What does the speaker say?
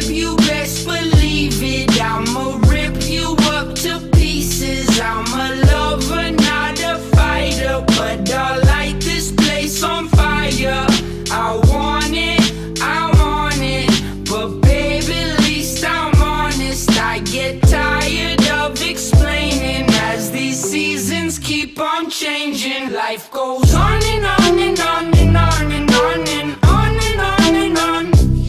you best believe it. I'ma rip you up to pieces. I'm a lover, not a fighter, but I light this place on fire. I want it, but baby, at least I'm honest. I get tired of explaining as these seasons keep on changing. Life goes on and on and on and on and